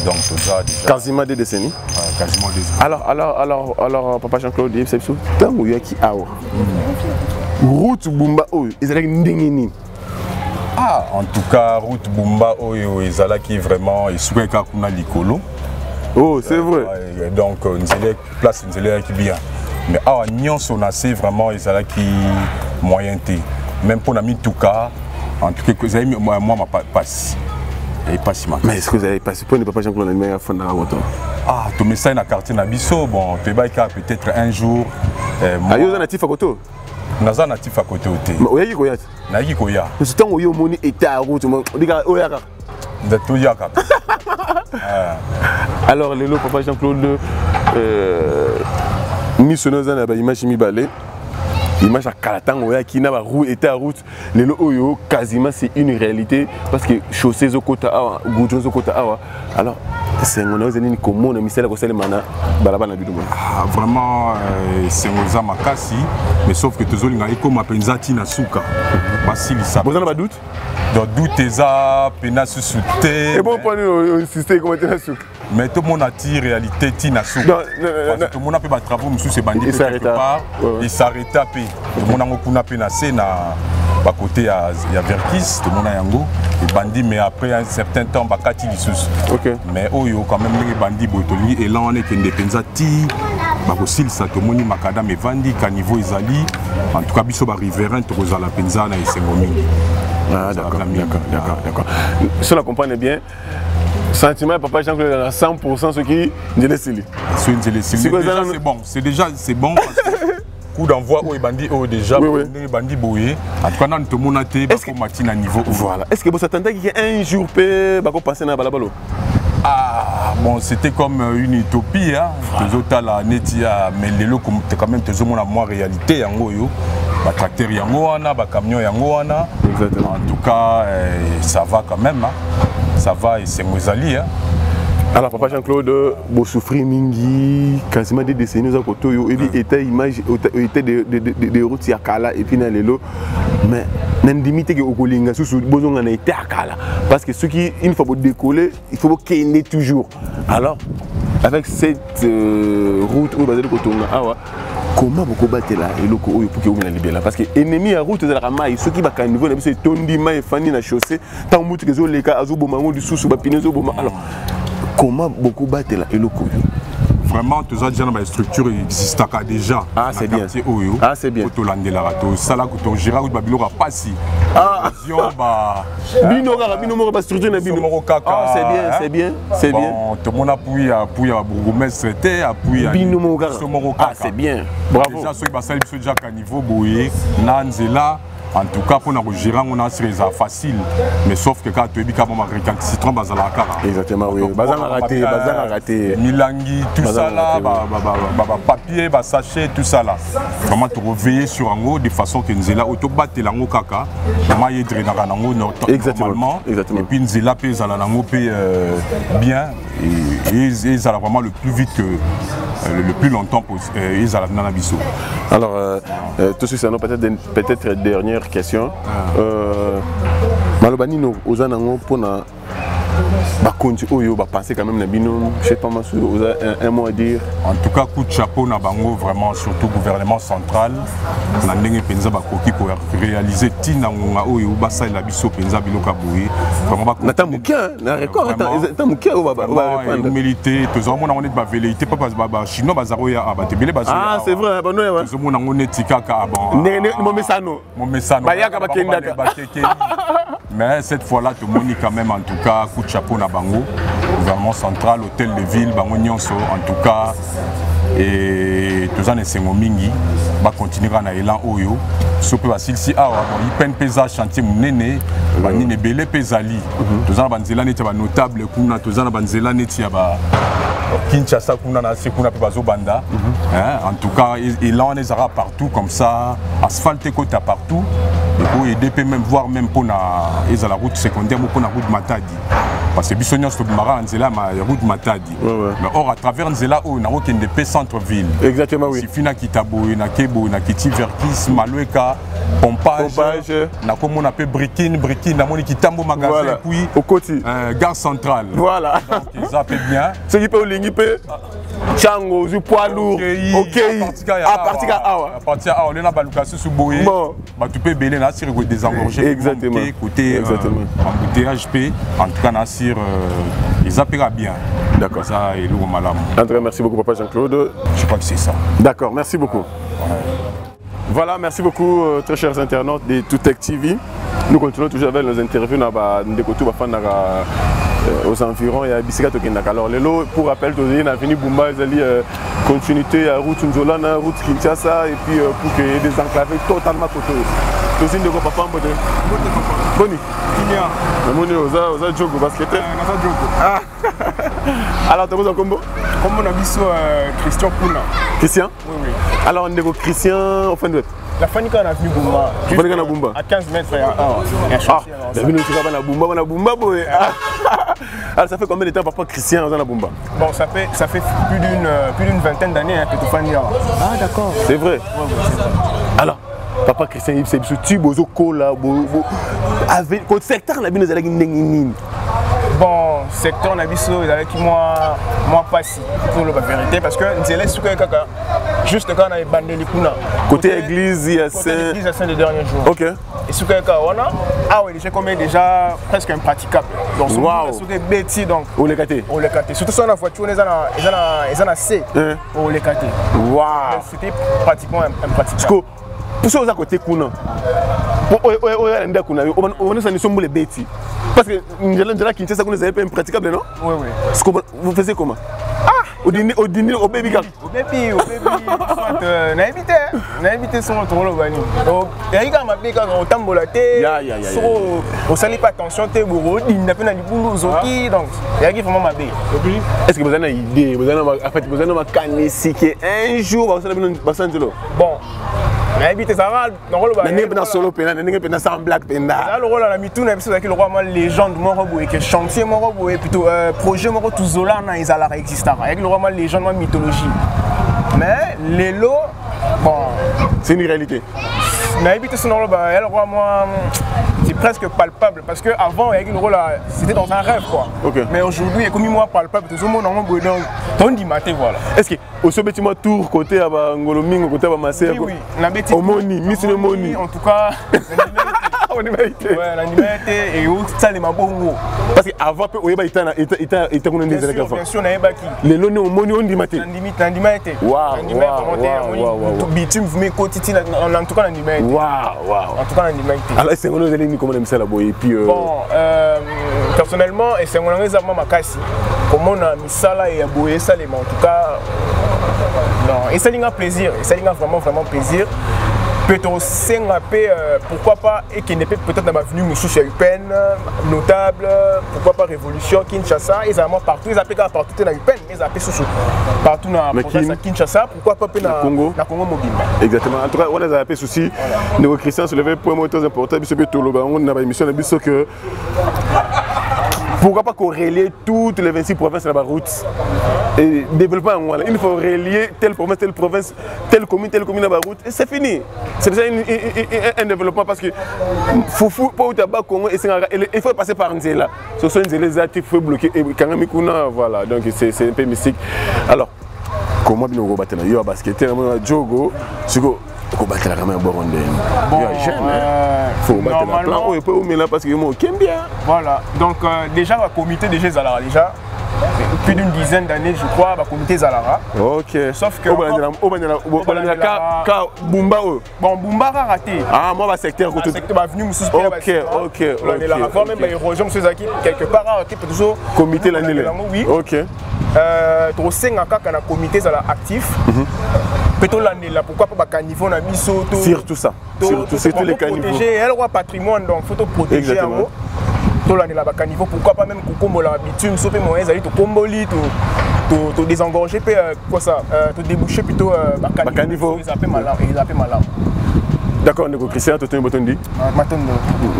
donc déjà... Quasiment 2 décennies. Quasiment 2 décennies. Alors Papa Jean-Claude, c'est ça. Tant que yaki awa. Route Bumba oh, ezalaki ndenge nini? Ah, en tout cas, route Bumba oh, ezalaki vraiment esukaka kuna likolo. Oh, c'est vrai. Donc nzele place nzele qui bien. Mais awa nyonso na c'est vraiment ezalaki moyen té. Même pour nami tout cas. En tout cas, vous avez mis moi ma passe. Et pas si mal. Mais est-ce que vous avez passé pour ne pas Jean-Claude Nalima à fond dans la moto? Ah, tu mets ça dans le quartier Nabiso, bon, tu vas peut-être un jour. Ah, vous êtes natif à côté? Nous sommes natifs à côté. Mais où est-ce que vous êtes? Naïki Koya. Mais c'est tant que vous avez été à route, vous dites où est-ce que vous êtes? Alors, le Papa Jean-Claude, missionnaire dans la image Mibale. Image à Kalatan, qui n'a pas roue était à route. Les lots quasiment c'est une réalité parce que chaussées au côté awa, goudrons au côté awa. Alors c'est un honneur de comment on a mis ça là mana balaba na bidou. Ah vraiment c'est un makasi mais sauf que toujours l'inga comme apenzati na suka. Basili ça. Vous en avez doute? Donc doute eza pena susute. Et bon pour nous insister comment tu na suka. Mais tout le monde a tiré réalité tina suka. Tout le monde a fait des travaux monsieur c'est bandit quelque part. Il s'arrêta à paix. Tout le monde a beaucoup pénacé na côté il y a Verkis, tout le monde a yango et bandit mais après un certain temps bakati lisusu. OK. Mais oyo quand même les bandits boitoli et là on est que ndepenzati bakosil ça tout le monde makadam et vandi caniveau ezali en tout cas biso ba riverain to kozala penza na esengomi. Ah d'accord. Si on la comprend bien sentiment Papa Jean-Claude à 100% ce qui c'est bon, c'est bon parce que coup d'envoi au bandit au déjà les bandits boyé en tout cas dans tout monde était pour matin à niveau voilà. Est-ce que vous attendez qu'il y ait un jour peut bako passer na balabalo? Ah bon, c'était comme une utopie hein. Les autres là netia mais les lots comme quand même toujours mon moi réalité yango yo ba tracteur yango wana ba camion yango wana. Exactement. En tout cas ça va quand même hein. Ça va et c'est Mozali hein. Alors Papa Jean-Claude, vous souffrez mingi, quasiment des décennies à côté, il était image, était des routes à Kala et puis dans les lots, mais n'indimité que au Kolinga sous besoin on a été à Kala parce que ceux qui une fois pour décoller, il faut qu'il toujours. Alors avec cette route au basé de Kotonga, comment vous combattez là et le pour que vous la libérez parce que ennemi à route de la maille ceux qui va quand niveau c'est tondi maille fani na chaussée tant mutu que zo les cas azubo mango du sous ba pinezo boma alors comment beaucoup battre là et le coup vraiment tous les gens dans la structure existent déjà. Ah c'est bien. Ah c'est bien. Ça là que Gérard Babilo a passé. Ah. Bino moro structure na bino. Ah c'est bien, c'est bien, c'est bien. Tout le monde appuie à bourgmestre c'était appuie à Bino moro. Ah c'est bien. Bravo. Déjà ceux qui passent déjà qu'à niveau boyé nanzela. En tout cas, pour nous gérer, on a c'est facile. Mais sauf que quand tu es bien, citron bazala kara. Exactement, oui. Bazala raté. Milangi, tout ça là, papier, sachet, tout ça là. Vraiment te réveiller sur un haut de façon que nous là autobatte l'ango kaka. Comment y est normalement. Et puis nous là pèse à l'ango bien et ça va vraiment le plus vite que le plus longtemps ils allaient dans la biseau. Alors tout ce c'est peut-être dernière question. Malobani no ozanango pona bakonzi oyo ba penser quand même na bino, je sais pas moi un mot à dire. En tout cas coup de chapeau na bango vraiment surtout gouvernement central na ndenge penza ba koki ko réaliser tina ngonga oyo basa la biso penza biloka boye vraiment ba nata mukia na record nata mukia o ba humilité tous on a ba velléité pas ba chinois bazaro ya ba tebele bazo. Ah c'est vrai ba no ya. Tous on a ngone tikaka bon. Mon messano ba yaka ba kendaka. Mais cette fois-là, tout le monde quand même, en tout cas, coup de chapeau na bango, gouvernement central, hôtel de ville, bango nyonso, en tout cas, et tous les sengo mingi, va continuer à élan oyo. Sope basil si awa, il peine pesa chantier munene, bani ne belé pesali. Tous les banzela neti ba notable, kuna tous les banzela neti ba Kinshasa kuna na sekuna pe bazo banda. En tout cas, élan on les aura partout comme ça, asphalte côté partout. Et aider même voir même pour la route secondaire ou pour la route Matadi. Parce que Bissonios to Mara Nzela ma route Matadi. Mais or à travers Nzela on a aucun des centre-ville. Exactement oui. Si fina Kitabo, na Kebo, na Kiti Verkis, Malueka, Pompage, na comme on appelle Brikin, na moni Kitambo magasin puis au côté gare centrale. Voilà. Donc ça fait bien. Ce qui peut au ligne peut Chango, du poids lourd. OK. À partir à on est na balukasu sous boye. Bah tu peux belé na sur désengorger. Exactement. Côté embouteillage P en tout cas na sur ils appellent bien. D'accord. Ça et le malam. André, merci beaucoup papa Jean-Claude. Je crois que c'est ça. D'accord, merci beaucoup. Voilà, merci beaucoup très chers internautes de Toutech TV. Nous continuons toujours avec nos interviews aux environs. Il y a Bissika Tokendaka. Alors, pour rappel, on a venu Bumba, il y a continuité à route Nzolana, route Kinshasa, et puis pour qu'il y ait des enclavés totalement côté. Tous de papa Mbode. Boni. Boni, oza jogo basketeur. Ah. Alors, tu as besoin combo? Comme on a vu sur Christian Pouna. Christian? Oui, oui. Alors, on est Christian au fin de la Fanika a vu Bumba. Bumba. À 15 mètres, il y a un Bumba. Alors, ça fait combien de temps, papa Christian, dans la Bumba? Bon, ça fait plus d'une vingtaine d'années que tu fais. Ah, d'accord. C'est vrai? Oui, c'est vrai. Alors, papa Christian, c'est ce tube aux cola, avec le secteur, on a vu nous aller. Bon, secteur, on a vu ça, avec moi pas si, pour la vérité, parce que nous allons sur Kaka, juste quand on a bandé les Kuna. Côté église, il y a Saint les derniers jours. Ok. Et sur Kaka, on a, ah oui, déjà comme déjà presque impraticable. Donc, sur des bêtises, donc. On les caté. On les caté. Surtout sur la voiture, ils en a C. On les caté. Waouh. C'était pratiquement impraticable. Pour ça, à côté Kuna. On est sur les bêtises. Parce que nous Kinshasa, vous n'avez pas impraticable, non? Oui, oui. Vous faisiez comment? Ah! Au dîner, au baby gap. Au baby, on a évité son retour. Il y a un peu de tambolaté. On ne pas attention, il n'y a pas de boulot. Donc, il y a vraiment ma baie. Est-ce que vous avez une idée? Vous avez un canesi qui est un jour, vous avez un bassin de l'eau? Bon. Mais éviter ça va dans solo pena n'a sans black pena là le rôle à mitou na biso avec le roi moi légende moro boye que chantier moro boye plutôt projet moro tout zola na izala existara avec le roi moi légende moi mythologie mais les lots bon c'est une réalité na éviter ce rôle bah le roi moi c'est presque palpable parce que avant avec le rôle c'était dans un rêve quoi. Okay. Mais aujourd'hui comme moi palpable tout le monde en boye donc ton dit maté voilà. Est-ce que au ce bâtiment tour côté à Ngolomingo côté à Massé oui la bêtise Omoni Miss le Moni en tout cas on est mérité ouais l'animalité et ça les mabongo. Parce qu'avant, il y a bien sûr, les lots ont monnaie, on dit maté. Waouh. Bitume, vous mettez quotidien, en tout cas, waouh. En tout cas, alors, c'est comment vous allez comment on aime ça là-bas et puis. Bon, personnellement, et c'est mon ami Makassi. Comment on a mis ça là et aboué ça, mais en tout cas, non. Et ça a plaisir, vraiment plaisir. Pourquoi pas, et qui n'est peut-être dans ma venue, Moussou UPEN, notable, pourquoi pas Révolution, Kinshasa, ils ont partout, ils appellent partout dans UPEN, ils appellent partout dans la province de Kinshasa, pourquoi pas dans Congo mobile. Exactement, en tout cas, on a appelé souci, nous Christian se lever pour un très important, on a une émission de que. Pourquoi pas qu'on relie toutes les 26 provinces de la route et développer en Ouala. Il faut relier telle province, telle commune dans la route et c'est fini. C'est déjà un développement parce que Foufou, pas au tabac, Congo, il faut passer par Nzela. Ce sont les actifs, il faut bloquer. Et voilà, donc c'est un peu mystique. Alors, comment bien on va battre? Il y a un basket, il y a un jogo, il faut battre la caméra burundaise. Il faut battre la plan, on peut mettre là parce que moi, j'aime bien. Voilà, donc déjà, le comité de Zalara, déjà, plus d'une dizaine d'années, je crois, le comité Zalara. Ok. Sauf que. Bumba. Bon, Bumba a raté. Ah, moi, le secteur côté. Le secteur va venir, monsieur. Ok. Avant même, l'érosion, monsieur Zaki, quelque part, raté, peut toujours. Comité l'année. Oui. Ok. Trop 5 ans, quand le comité est actif. Peut-être l'année là, pourquoi pas caniveau na biso surtout ça. Surtout les caniveaux. Protéger elle roi patrimoine donc faut protéger en haut. Tout l'année là caniveau pourquoi pas même kokombo la bitume sopé moyen ali to komboli to désengorger quoi ça to déboucher plutôt caniveau ils appellent malin. D'accord, Ndeko Christian, tu as un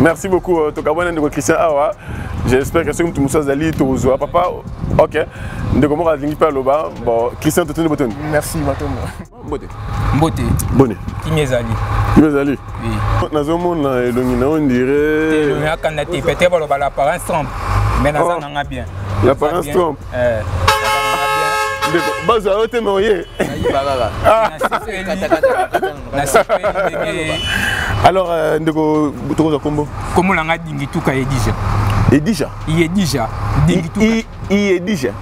merci beaucoup, Ndeko Christian. J'espère que c'est comme tout le monde, tout le papa. Ok. Ndeko Mora Lingipa Loba. Bon, Christian, tu as un bouton. Merci, Maton. Beauté. Qui m'est allé? Oui. Dans un monde, on dirait. Peut-être l'apparence trompe. Mais dans un an, bien. L'apparence trompe. Alors, Ndeko, tu as combo? Comment on a dit tout cas déjà? Et déjà? Il est déjà. Y-E-D-I-J-A.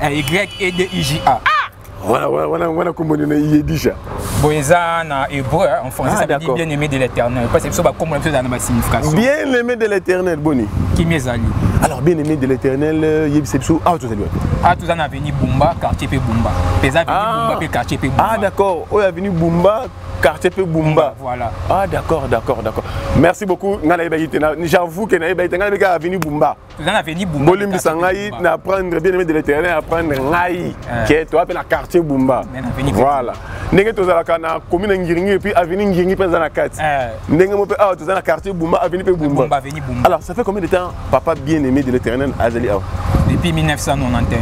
Voilà comment il est déjà. Boéza en hébreu, en français, ça veut dire bien aimé de l'éternel. Parce que c'est ça, comme on fait dans ma signification. Bien aimé de l'éternel, Boni. Qui m'est allé? Alors, bien aimé de l'éternel, il y a tout ça n'a venu Bumba, quartier P Bumba. Pesa venu Bumba, quartier P Bumba. Ah, d'accord. On est venu Bumba, quartier P Bumba. Voilà. Ah, d'accord. Merci beaucoup. J'avoue que Naïba a venu Bumba. Tout ça n'a venu Bumba. Bolim Sangaï, apprendre bien aimé de l'éternel, apprendre Naï, qui est toi, la quartier Bumba. Voilà. N'est-ce pas la commune Ngiringi et puis avenue Ngiringi dans la carte. N'est-ce pas tout ça la quartier Bumba, avenue Bumba. Alors, ça fait combien de temps papa bien aimé de l'éternel a Azali A? Depuis 1991.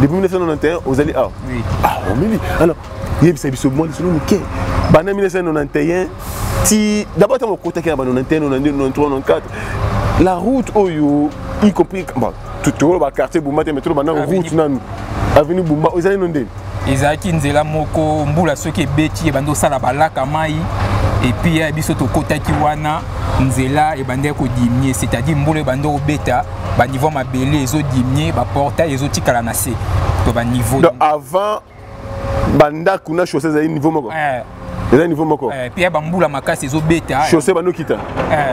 Depuis 1991, aux Azali A? Oui. Ah, on me dit. Alors, il y a des services au monde, c'est le Pendant 1991, d'abord, tu as mon côté qui est en 1991, 1992, 1993, 1994. La route, y compris, tout le quartier Bumba, mais tout le monde, route, avenue Bumba, aux Azali Nondé. Ezaki nzela moko mbula soki ebeti ebando sala balaka mai et puis biso to kotaki wana nzela ebande ko diminuer, c'est-à-dire mbula ebando obeta ba niveau mabele ezo diminuer ba portail ezo tikala na se to ba niveau. Donc avant banda kuna chaussée za niveau moko. Niveau moko. Puis bambula makasi ezo beta. Chaussée bano kita.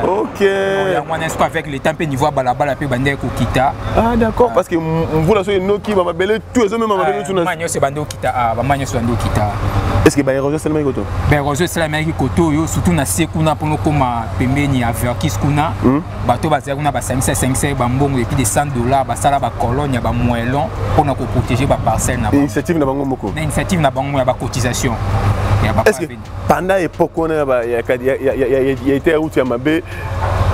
OK. Ya wana est-ce avec le temps pe niveau balabala pe bande ko kita. Ah d'accord parce que mbula so enoki ba mabele tout ezo même mabele tout na. Manyo se bando kita ba manyo se bando kita. Est-ce que ba érosion seulement koto? Ba érosion seulement koto yo surtout na sekuna pono koma pembeni ya verkis kuna. Bato bazela kuna ba 500 bambongo et puis des $100 ba sala ba cologne ba moellon pour na ko protéger ba parcelle na. Initiative na bango moko. Initiative na bango ya ba cotisation. Est-ce que pendant l'époque on a été route ya mabe,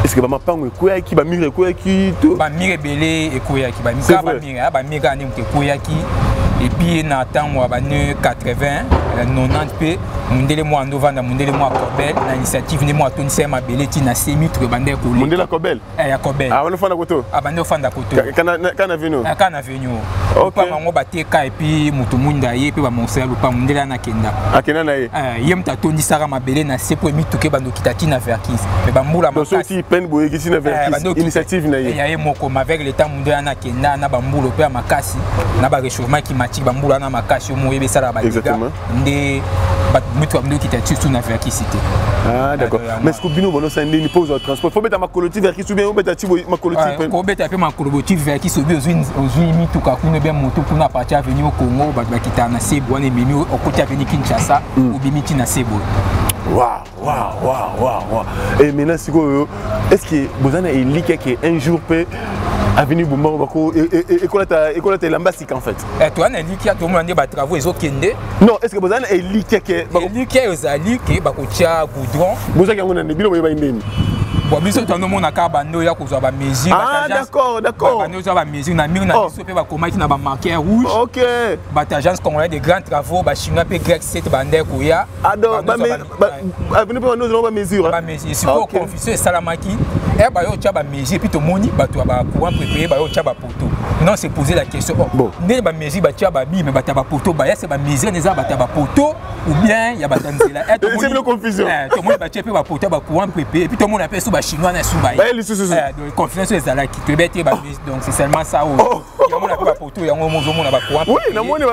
est-ce que ba mapango ekoyaki ba mire ekoyaki tout ba mire belé ekoyaki ba mire ani ekoyaki et puis na temps moi ba 80 90 p mundele mo andovanda mundele mo Kobel na initiative ne mo atonisa mabele ti na semi-tre bande ko le mundele Kobel ya Kobel on fanda koto bande fanda koto kana venu pa mango bateka et puis mutu munda ye pe ba monsela pa mundele na kenda akena na ye ye mta tondisa mabele na se po mituke bando kitati na verkis mais ba mbula makasi donc si peine boye kisi na verkis initiative na ye ya ye moko avec le temps mundele na kenda na ba mbula pe makasi na ba réchauffement climatique ba mbula na makasi mo yebe sala ba diga nde ba mutu amdo kitati tout na verkis cité. Ah d'accord. Mais ce que bino bono sande ni pose au transport. Faut mettre ma collective verkis ou bien on mettre ti ma collective. Ko beta pe ma collective verkis obi ozui mituka kuna bien moto kuna partir avenir au Congo ba kita na Sebo na mimi au côté avenir Kinshasa ou bimiti na Sebo. Waouh. Et maintenant est-ce que vous avez élu qu'un jour peut avenir Bumba bako école ta lambastique en fait. Et toi na élu qui a tout le monde ba travaux ezokende. Non, est-ce que vous avez élu que ozali ke bako tia goudron. Vous avez ngona bino boye ba indeni. Bon, biso tono mona ka bando ya kozwa ba mesure ah d'accord. Bando za ba mesure na mur na biso pe ba komaki na ba marqueur rouge. OK. Ba agence congolaise de grands travaux ba chinois pe grec 7 bande ko ya. Ado ba avenir pe nous ba mesure. Ba mesure si ko confusion salamaki e ba yo tia ba mesure puis to moni ba to ba courant préparé ba yo tia ba poteau. Non, c'est poser la question. Bon, ne ba mesure ba tia ba bi mais ba ta ba poteau ba ya c'est ba mesure ne za ba ta ba poteau ou bien ya ba tanzela. C'est une confusion. To moni ba tia pe ba poteau ba courant préparé puis to moni appelle so chinois na suba donc confiance est là qui te bête donc c'est seulement ça où il y a mon appel pour y a mon mozo mon ba quoi oui na moni oh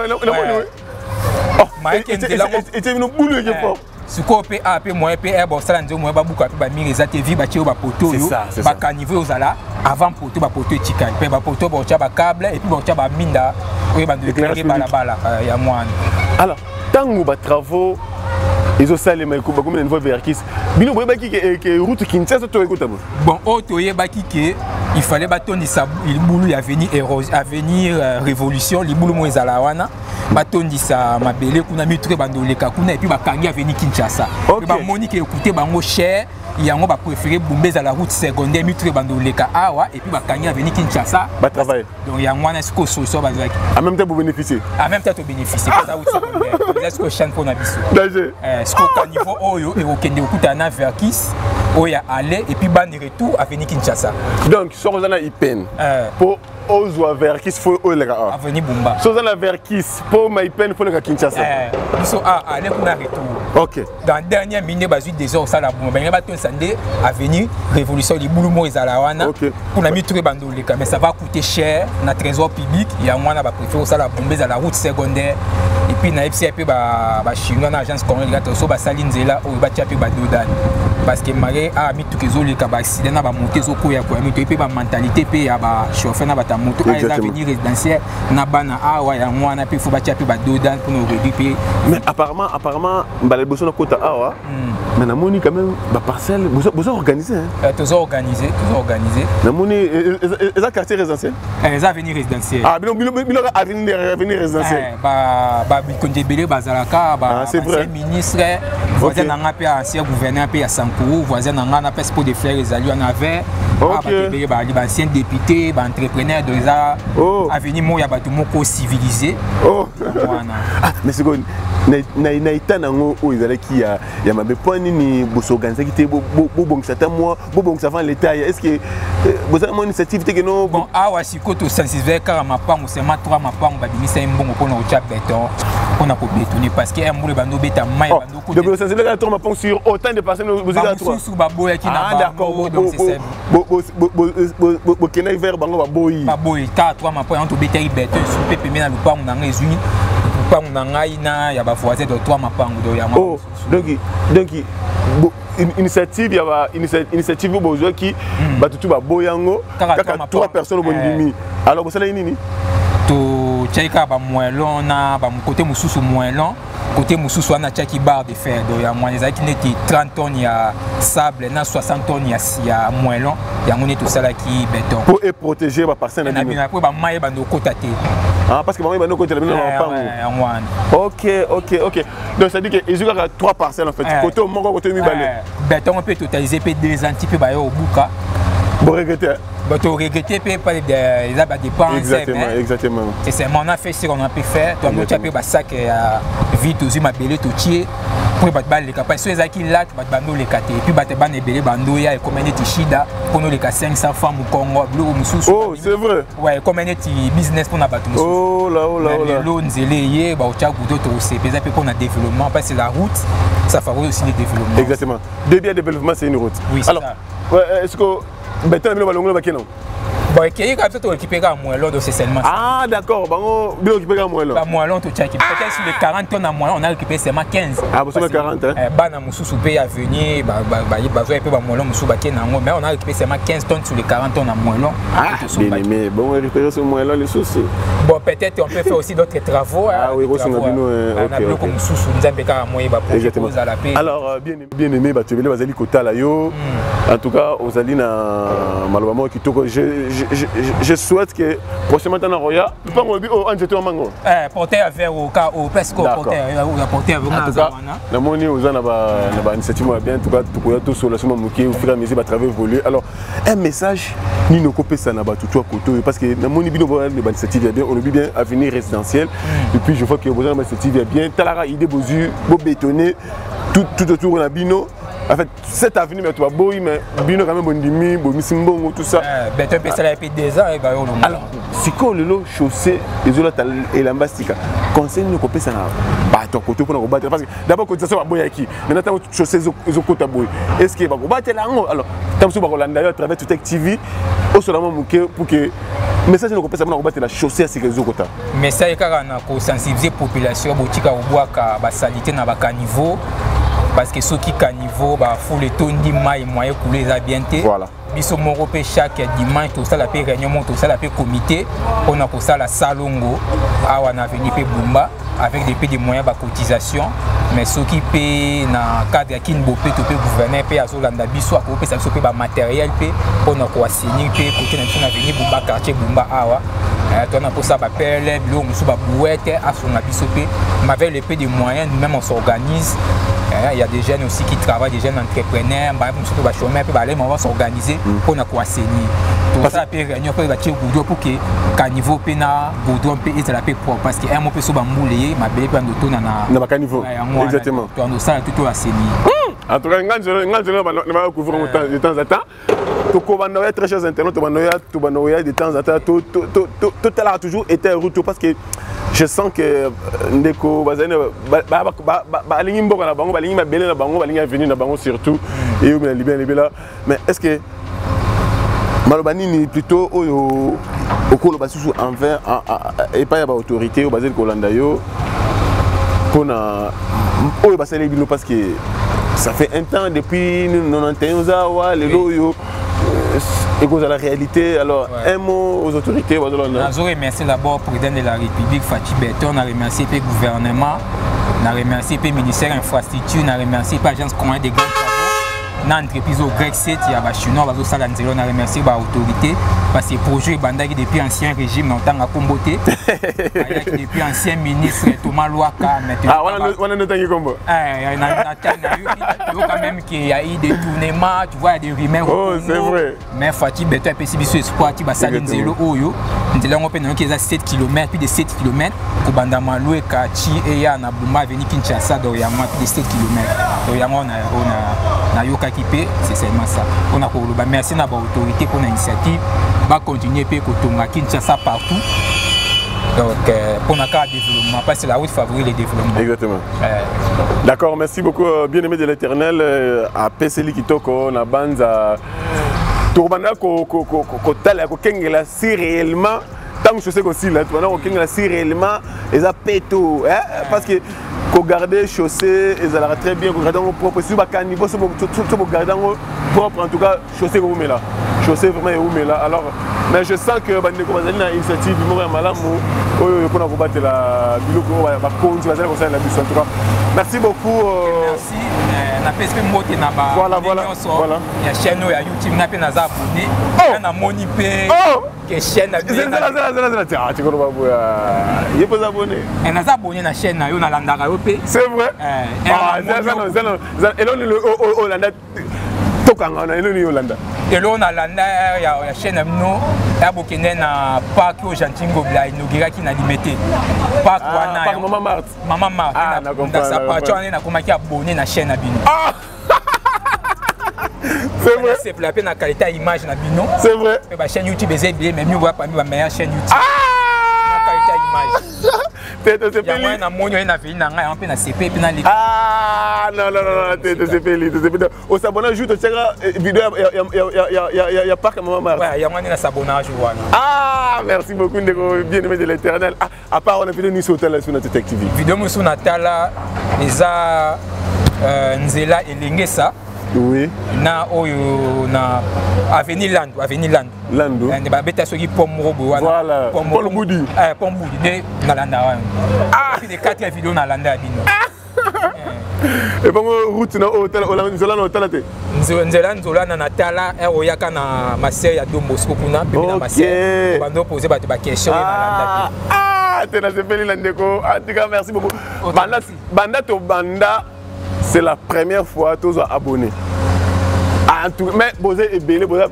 et tu nous boule que fort ce qu'on peut appeler moi peut bon ça ndio moi ba buku appeler ba mire za TV ba tio ba poto yo ba caniveau aux ala avant poto ba poto tika pe ba poto ba tia ba câble et puis ba tia ba minda oui ba de éclairer bala ya moi alors tango ba travaux ils ont salé mais comme une fois verkis bino boye baki que route Kinshasa to écoute bon auto ye baki que il fallait batoni sa il boulou ya avenir révolution li boulou mo ezala wana batoni sa mabele kuna mitre bandoleka kuna et puis bakangi avenir Kinshasa ba moni que écouter bango cher yango ba préférer Bumbeza la route secondaire mitre bandoleka awa et puis bakangi avenir Kinshasa ba travail donc yango wana siko solution bazaki en même temps pour bénéficier tu bénéficier pas la route secondaire est-ce que chante pour na biso ce qu'au niveau oyo et au kende okuta na verkis oya aller et puis ban retour avenir Kinshasa donc so kozana ipen pour ozwa verkis faut oleka avenir Bumba so kozana verkis pour ma ipen faut le Kinshasa biso aller pour na retour OK dans dernière minute bazui des heures ça la Bumba ba ton sandé avenir révolution li bulumo ezala wana pour na mitre bandoleka mais ça va coûter cher na trésor public ya mwana ba préférer ça la Bumbeza la route secondaire et puis na FCP ba chinois na agence congolaise gato so ba salinzela o ba tia pe ba dodane parce que malgré a mi tout kezo le ka ba accident na ba monter zo ko ya ko mi to pe ba mentalité pe ya ba chauffeur na ba ta moto a avenir résidentiel na bana a wa ya mwana pe faut ba tia pe ba dodane pour nous réduire mais apparemment ba le bosso na kota awa mais na moni quand même ba parcelle vous organisé hein tous organisé na moni eza quartier résidentiel eza avenir résidentiel bilo avenir résidentiel ba bikondebele bazalaka ba ministre voisin nanga pe ancien gouverneur pe ya Sankuru voisin nanga na peste pour des frères ezali en avait ba ancien député ba entrepreneur de ça avenir mo ya bato moko civilisé mais c'est quoi na itana ngo o ezalaki ya mabe point ni boso organiser ki te bo bongisa ta moi bo bongisa avant l'état est-ce que vous avez une initiative te que non bon awa sikoto sensibiliser car mapango c'est ma 3 mapango ba bimisa mbongo pona o cha béton on a pour bétonner parce que un boule bando beta mai bando ko donc sensibiliser car 3 mapango sur autant de personnes vous êtes à 3 sous baboya ki na d'accord donc c'est bo kenai vers bango baboyi ta 3 mapango on to beta béton sur pepe mena lupango na ngezuni lupango na ngai na ya ba voisin de 3 mapango do ya donc initiative ya ba initiative bozo ki batutu ba boyango kaka 3 personnes bondimi alors vous savez nini to tchaika ba moellon na ba côté mususu moellon côté mususu ana tchaki barre de fer do ya moellon ezaki neti 30 tonnes ya sable na 60 tonnes ya moellon yango neti sala ki béton pour protéger ba parcelle na bina pour ba maye ba ndoko tate parce que ba maye ba ndoko tate na pango OK donc ça dit que ils ont 3 parcelles en fait côté moko côté mibale béton on peut totaliser pe 2 antipe ba yo buka bon regretter tu regretter pas les dépenses exactement c'est on a fait ce qu'on a pu faire toi nous tu as pris sac vite aussi ma belle tout tier pour bato baleka parce que ezaki lac bato bando leka te et puis bato bana ebele bando ya comme neti shida pour nous leka 500 femmes au Congo bleu mususu. Oh c'est vrai. Ouais comme neti business pour na bato mususu. Oh là. Lo nzele ye ba ocha gudo to se pesa pe pour na développement parce que la route ça favorise aussi le développement. Exactement. Début développement c'est une route. Oui, alors est-ce que beto na balongo ba keno? Bon, qui est capable de récupérer à moellon de ces seulement. Ah d'accord, bon, bien récupérer à moellon. À moellon tout tchaki. Peut-être sur les 40 tonnes à moellon, on a récupéré seulement 15. Ah, vous savez 40 hein. Bana mususu pe à venir, besoin peu moellon mususu ba kenango, mais on a récupéré seulement 15 tonnes sur les 40 tonnes à moellon. Ah, bien aimé. Bon, récupérer ce moellon les soucis. Bon, peut-être on peut faire aussi d'autres travaux. Ah oui, on a bino OK. Comme mususu nzambe ka moye ba proposer à la paix. Alors bien aimé ba tebele bazali kota la yo. En tout cas, aux alina malobamo kitoko je souhaite que prochainement dans Roya, tu peux me dire en jetant mango. Porter vers au cas au pesco porter en tout cas, la monnaie aux ana ba initiative bien en tout cas tu peux tout sur la somme moké au fur et à mesure va travailler évoluer. Alors un message ni no copé ça na ba tout côté parce que la monnaie bino ba initiative bien on oublie bien avenir résidentiel et puis je vois que vous avez initiative bien talara idée bozu bo bétonner tout autour na bino. En fait, cette avenue, mais tu vas beau, mais bien quand même bondimi, bomisimbo, tout ça. Ben tu peux ça depuis des ans et bah alors, si quoi le lot chaussée, les autres et l'ambastica, conseil nous copier ça bah ton côté pour nous battre parce que d'abord quand ça va boyer qui, maintenant chaussée les autres côté boyer. Est-ce que va battre là alors, tant que va à travers tout TV, au seulement pour que message nous copier ça pour nous battre la chaussée à ces autres côtés. Message quand on a sensibiliser population, botika au bois ka ba salité na ba caniveau. Parce que ceux qui caniveau bah faut les tons d'image moyen couler les habienté. Voilà. Biso moro pe chaque dimanche tout ça la pe réunion tout ça la pe comité on a pour ça la salongo ah on a venu pe Bumba avec des moyens de cotisation mais ceux qui paient na cadre qui ne bopé to pe gouverner pe azolanda biso ko pe ça so pe ba matériel pe on a quoi signer pe côté na venir Bumba quartier Bumba awa on a pour ça ba PLF lo musu ba bouette à son biso pe mais avec les peu de moyens nous-mêmes on s'organise. Il y a des jeunes aussi qui travaillent, des jeunes entrepreneurs, on va s'organiser pour nous assainir. Tout ça peut réunir pour que caniveau pena goudron peut être la paix propre parce que un mot peut se bambouler, ma belle peut en na na caniveau. Exactement. On ça tout assainir. En tout cas, on va couvrir de temps en temps. Tu vas très chers internautes, tu vas de temps en temps. Tout à l'heure toujours été route parce que je sens que ndeko bazane ba lingi mboka na bango ba lingi mabele na bango ba lingi avenir na bango surtout et au bien libéla mais est-ce que malobani ni plutôt au kolo basusu envers et pas ya ba autorité au bazel kolanda yo kona oyo basale bino parce que ça fait un temps depuis 91 ans les loyo et cause à la réalité, alors un mot aux autorités. Je remercie d'abord le président de la République, Fachi Beton, on a remercié le gouvernement, on a remercié le ministère de l'Infrastructure, on a remercié l'agence commune des grands travaux. Dans l'entreprise au Grec 7, il y a des Chinois, on a remercié l'autorité parce que le projet est depuis l'ancien régime, longtemps à Comboté. Depuis l'ancien ministre Thomas Louaka. Ah, on a noté combo. Il y a quand même qu'il y a eu des tournements, tu vois, il y a des rumeurs. Oh, c'est vrai. Mais Fatih Beto a perçu espoir, tu vas salir zéro Oyo. Nous avons fait 7 km, plus de 7 km. Pour Bandamalou et Kachi, et ya na Bumba venir Kinshasa, Doriama, plus de 7 km. Doriama, on a Yoka Kipé, c'est seulement ça. On a pour le merci à l'autorité pour l'initiative. On va continuer à faire Kinshasa partout. Donc, pour notre développement, parce que la route favorise le développement. Exactement. D'accord, merci beaucoup, bien-aimé de l'Éternel. À PCL Kitoko, on a Banza. Tourmana, si réellement, tant que je sais aussi, là, si réellement, ils ont péto. Parce que garder chaussée, ils ont très bien, garder propre. Si vous gardez propre, en tout cas, chaussée, vous mettez là. Chaussée, vraiment, vous mettez là. Alors, mais je sens que Bandeko va aller dans l'initiative, il va mal pour nous battre la merci beaucoup. Merci. Voilà. Il y a chaîne il y a YouTube, il y a abonné. Il y a Monipé. Il chaîne tu peux abonner. Il y a abonné la chaîne, il y a c'est vrai. tokanga na eloni Yolanda. Et là on a landa ya chaîne amino ya bokene na parc au Jantingo Bla inauguré qui na limité. Parc wana parc Maman Marthe. Maman Marthe na sa partie on na komaki abonné na chaîne abino. C'est vrai. C'est pour la peine la qualité image na bino. C'est vrai. Et ba chaîne YouTube est bien mais mieux voir parmi la meilleure chaîne YouTube. La qualité image. TTCP. Ya moi na monyo na vie na ngai on peut na CP puis na li. Ah non non non TTCP au s'abonner juste tu vidéo il y a pas que Maman Marthe. Ouais, ya moi na s'abonnage wana. Ah merci beaucoup ndeko bien-aimé de l'Éternel. À part on a vidéo sur Tala sur notre Tech TV. Vidéo sur Natala eza nzela elengesa. Oui. Na oyo na Avenue Land. Lando. Ne ba beta soki pomme robo wana. Voilà. Paul Boudi. Pomme Boudi de na landa wana. Ah, puis de 4 vidéos na landa bino. Et bon route na hôtel Nzola na hôtel te. Nzola na Natala oyaka na ma sœur ya Dombosko kuna pe na ma sœur. Bando poser ba te ba question na landa. Ah, tu na sepeli la ndeko. En tout cas merci beaucoup. Banda c'est la première fois que tu as abonné. Mais vous avez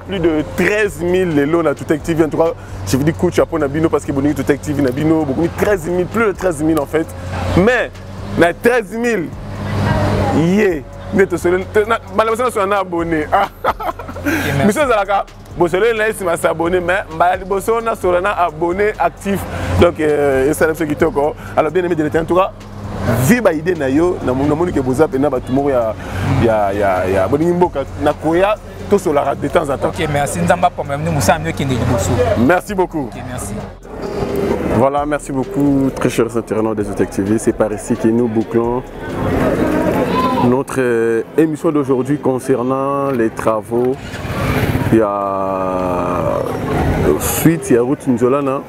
plus de 13 000 lots dans Tech TV. En tout cas, je vous dis coup de chapeau Nabino parce que vous avez Tech TV Nabino, beaucoup 13 000, plus de 13 000 en fait. Mais dans 13 000, malheureusement, je suis abonné. Monsieur Zalaka, vous avez abonné, mais vous avez abonné actif. Donc, c'est ce qui est encore. Alors, bien aimé de l'été, en tout cas. Viva idée na yo na moni ke boza pena ba tumoro ya boningi mboka na koya to solara de temps en temps. OK, merci nzamba pour même nous musa mieux kende liboso. Merci beaucoup. OK, merci. Voilà, merci beaucoup très chers internautes des Tech TV, c'est par ici que nous bouclons notre émission d'aujourd'hui concernant les travaux. Il y a suite il y a route Nzolana.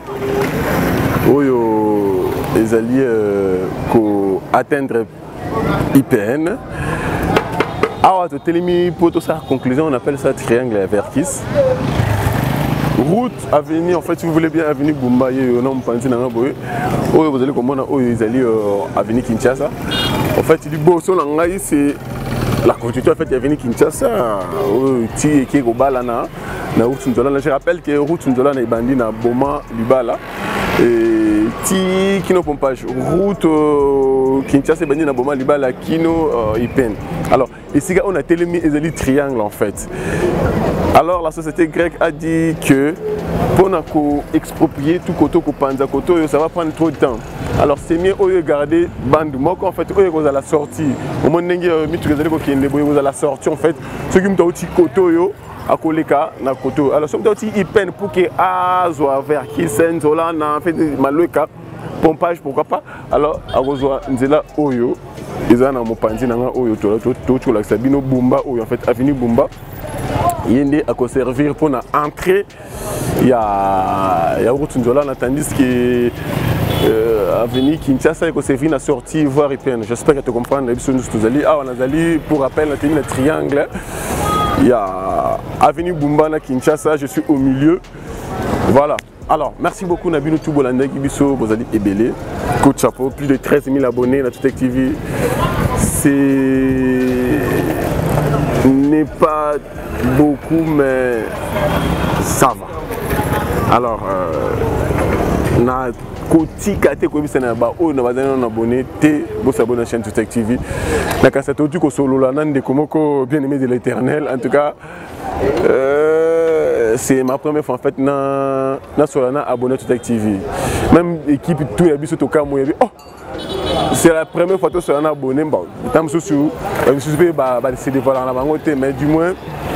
Oyo les alliés atteindre IPN. Alors, pour toute sa conclusion, on appelle ça triangle vertis. Route avenue, en fait, si vous voulez bien, avenue Bumbaye, vous allez comprendre les alliés avenue Kinshasa. En fait, il dit bon, c'est la constitution en fait avenue Kinshasa. Je rappelle que route Nzolana est bandit na Boma Libala. Et Kino Pompage, route Kinshasa Bani Naboma Libala Kino Ipen. Alors ici on a télémis et triangle en fait. Alors la société grecque a dit que pour exproprier tout koto ko panza koto ça va prendre trop de temps. Alors c'est mieux de garder bande moi en fait vous à la sortie. Au moins nengi mitu vous à la sortie en fait ceux qui me dit koto yo à Koleka na koto. Alors somme aussi il peine pour que soit vers qui senzola na fait malweka pompage pourquoi pas. Alors à rejoindre nzela oyo ils en ont panzi na oyo to la sabino bumba oyo en fait avenue bumba yende à quoi servir pour na entrer il y a route nzola tandis que avenue Kinshasa et servir na sortie voir IPN. J'espère que tu comprends les choses nous allons on a allé pour rappel la triangle. Il y a avenue Bumbana Kinshasa, je suis au milieu. Voilà. Alors, merci beaucoup Nabino Toubolanda Gibiso, vous allez ébélé. Coup de chapeau, plus de 13 000 abonnés dans Tech TV. C'est n'est pas beaucoup, mais ça va. Alors, na Koti Kate Kobi Senaba, on va donner un abonné, vous abonnez à la chaîne Tech TV. La cassette audio que solo la nan de Komoko, bien aimé de l'Éternel. En tout cas, c'est ma première fois en fait na Solana abonné à Tech TV. Même équipe tout yabi sur Toka mo yabi. Oh, c'est la première fois que Solana abonné. Bon, tam sous c'est des voilà na mais du moins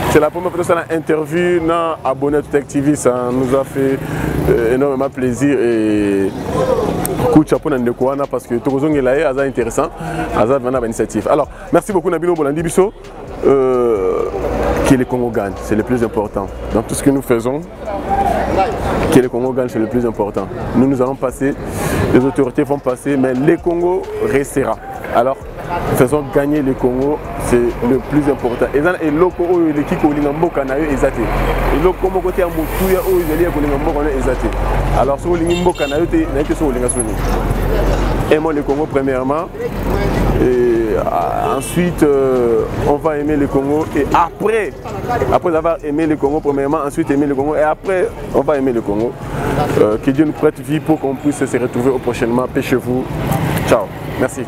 c'est la première fois que Solana interview na abonné à Tech TV. Ça nous a fait énormément plaisir et coup de chapeau Nandekouana parce que Torozong est là, c'est intéressant, c'est une initiative. Alors, merci beaucoup Nabino Bolandi Bisso. Que le Congo gagne, c'est le plus important. Dans tout ce que nous faisons, que le Congo gagne, c'est le plus important. Nous allons passer, les autorités vont passer, mais le Congo restera. Alors, faisons gagner le Congo, c'est le plus important. Et loko l'équipe Olingamboka na yo ezate. Et loko moko te amutuya o ezali ya Olingamboka na ezate. Alors so Olingamboka na yo te na ke so Olingasoni. aimons le Congo premièrement. Et ensuite, on va aimer le Congo. Et après avoir aimé le Congo premièrement, ensuite aimer le Congo. Et après, on va aimer le Congo. Que Dieu nous prête vie pour qu'on puisse se retrouver au prochainement. Paix chez vous. Ciao. Merci.